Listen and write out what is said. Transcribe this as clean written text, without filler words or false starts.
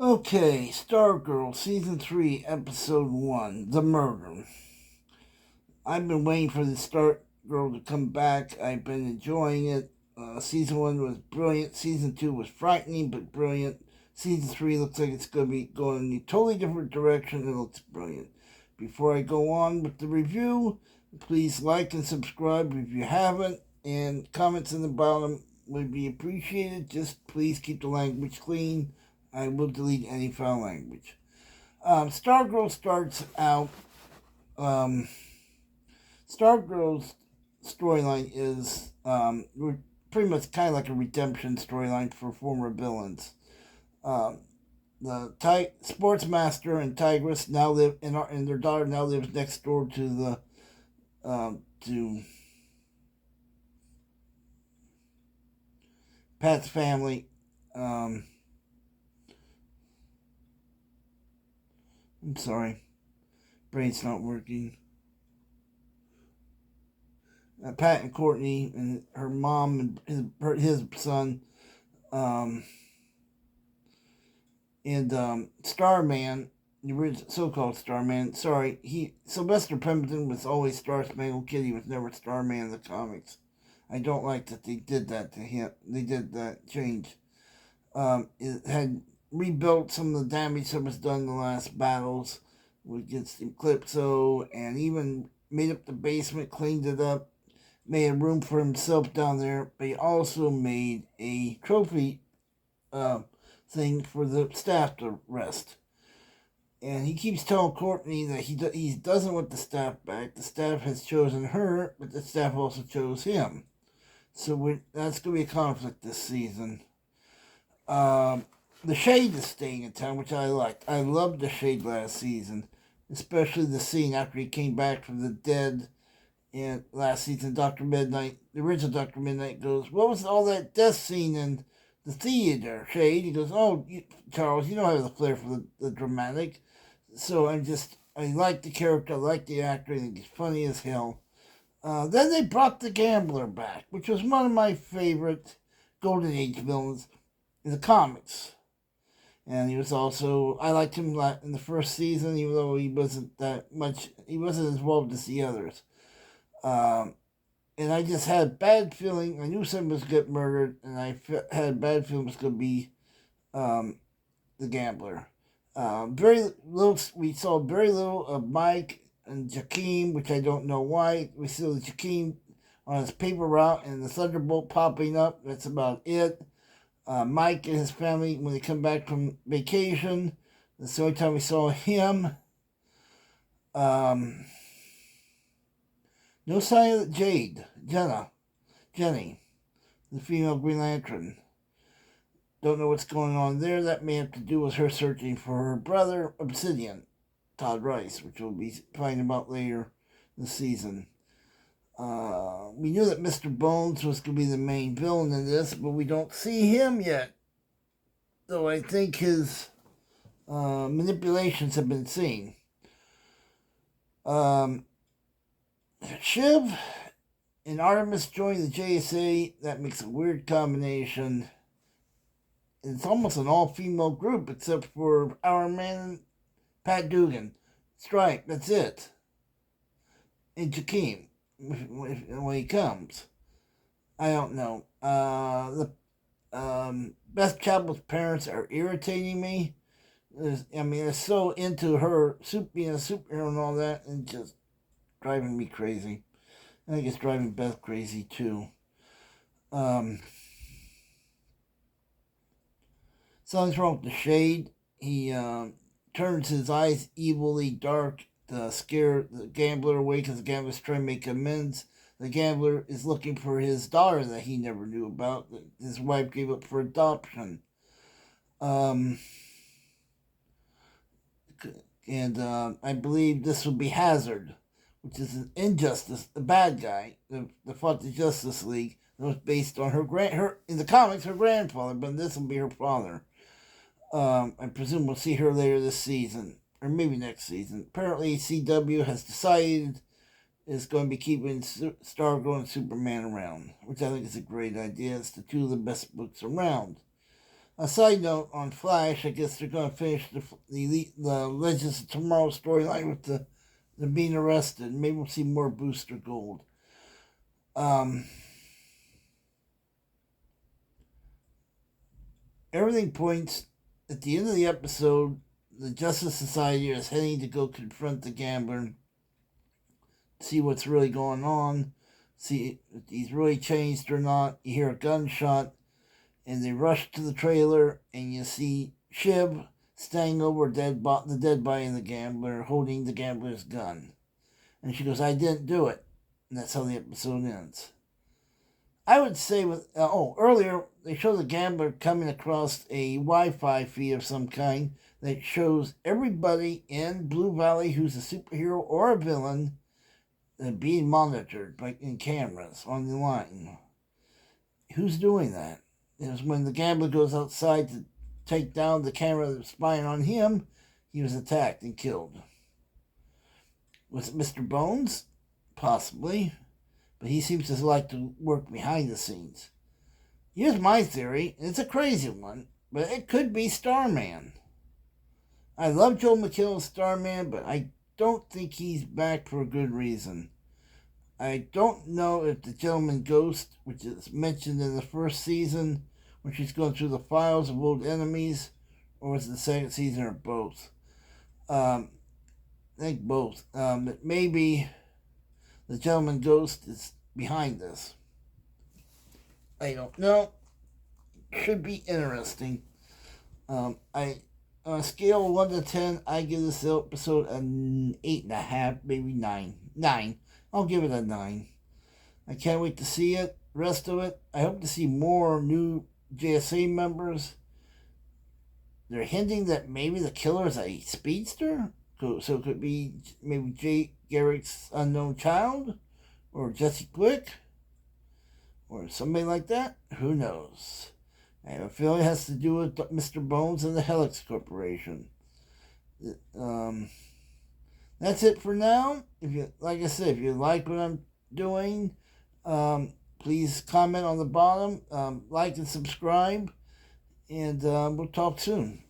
Okay, Stargirl, Season 3, Episode 1, The Murder. I've been waiting for the Stargirl to come back. I've been enjoying it. Season 1 was brilliant. Season 2 was frightening but brilliant. Season 3 looks like it's going to be going in a totally different direction. It looks brilliant. Before I go on with the review, please like and subscribe if you haven't, and comments in the bottom would be appreciated. Just please keep the language clean. I will delete any foul language. Stargirl starts out. Um, Stargirl's storyline is pretty much kind of like a redemption storyline for former villains. Um, the sports master and Tigress now live, and their daughter now lives next door to to Pat's family. I'm sorry, brain's not working. Pat and Courtney and her mom and his son, um, and Starman, the original so-called Starman. Sorry, Sylvester Pemberton was always Star Spangled Kid. He was never Starman in the comics. I don't like that they did that to him. They did that change. It had rebuilt some of the damage that was done in the last battles against Eclipso, and even made up the basement, cleaned it up, made a room for himself down there. But he also made a trophy uh, thing for the staff to rest. And he keeps telling Courtney that he doesn't want the staff back. The staff has chosen her, but the staff also chose him. So that's going to be a conflict this season. The Shade is staying in town, which I liked. I loved the Shade last season, especially the scene after he came back from the dead. And last season, Dr. Midnight, the original Dr. Midnight goes, "What was all that death scene in the theater, Shade?" He goes, "Oh, Charles, you don't have the flair for the dramatic." So I like the character, I like the actor, I think he's funny as hell. Then they brought the Gambler back, which was one of my favorite Golden Age villains in the comics. And he was also, I liked him in the first season, even though he wasn't he wasn't as involved as the others. Um, and I just had a bad feeling. I knew someone was going to get murdered, and had a bad feeling it was going to be um, the Gambler. Very little. We saw very little of Mike and Jakeem, which I don't know why. We saw Jakeem on his paper route and the Thunderbolt popping up. That's about it. Mike and his family, when they come back from vacation, that's the only time we saw him. Um, no sign of Jenny, the female Green Lantern. Don't know what's going on there. That may have to do with her searching for her brother, Obsidian, Todd Rice, which we'll be finding about later this season. We knew that Mr. Bones was going to be the main villain in this, but we don't see him yet. Though I think his manipulations have been seen. Shiv and Artemis join the JSA. That makes a weird combination. It's almost an all-female group except for our man Pat Dugan. Stripe, that's it. And Jakeem, when he comes. I don't know. Beth Chapel's parents are irritating me. They're so into her being a superhero and all that, and just driving me crazy. I think it's driving Beth crazy too. Something's wrong with the Shade. He turns his eyes evilly dark to scare the Gambler away because the Gambler's trying to make amends. The Gambler is looking for his daughter that he never knew about, that his wife gave up for adoption. And I believe this will be Hazard, which is an Injustice, the bad guy that fought the Justice League. That was based on her in the comics, her grandfather, but this will be her father. I presume we'll see her later this season, or maybe next season. Apparently, CW has decided is going to be keeping Stargirl and Superman around, which I think is a great idea. It's the two of the best books around. A side note on Flash, I guess they're going to finish the Legends of Tomorrow storyline with the being arrested. Maybe we'll see more Booster Gold. Um, Everything points at the end of the episode, the Justice Society is heading to go confront the gambler, see what's really going on, see if he's really changed or not. You hear a gunshot, and they rush to the trailer, and you see Shiv standing over the dead body of the gambler, holding the gambler's gun. And she goes, "I didn't do it." And that's how the episode ends. I would say earlier they show the gambler coming across a Wi-Fi feed of some kind that shows everybody in Blue Valley who's a superhero or a villain being monitored, like in cameras on the line. Who's doing that? It was when the gambler goes outside to take down the camera that's spying on him, he was attacked and killed. Was it Mr. Bones? Possibly. But he seems to like to work behind the scenes. Here's my theory. It's a crazy one, but it could be Starman. I love Joel McHale as Starman, but I don't think he's back for a good reason. I don't know if the Gentleman Ghost, which is mentioned in the first season, when she's going through the files of old enemies, or was it the second season, or both. I think both. Maybe the Gentleman Ghost is behind this. I don't know. Should be interesting. I On a scale of 1 to 10, I give this episode an 8.5, maybe 9. 9. I'll give it a 9. I can't wait to see it. Rest of it, I hope to see more new JSA members. They're hinting that maybe the killer is a speedster. So it could be maybe Jay Garrick's unknown child, or Jesse Quick, or somebody like that. Who knows? I have a feeling it has to do with Mr. Bones and the Helix Corporation. That's it for now. Like I said, if you like what I'm doing, please comment on the bottom, like and subscribe, and we'll talk soon.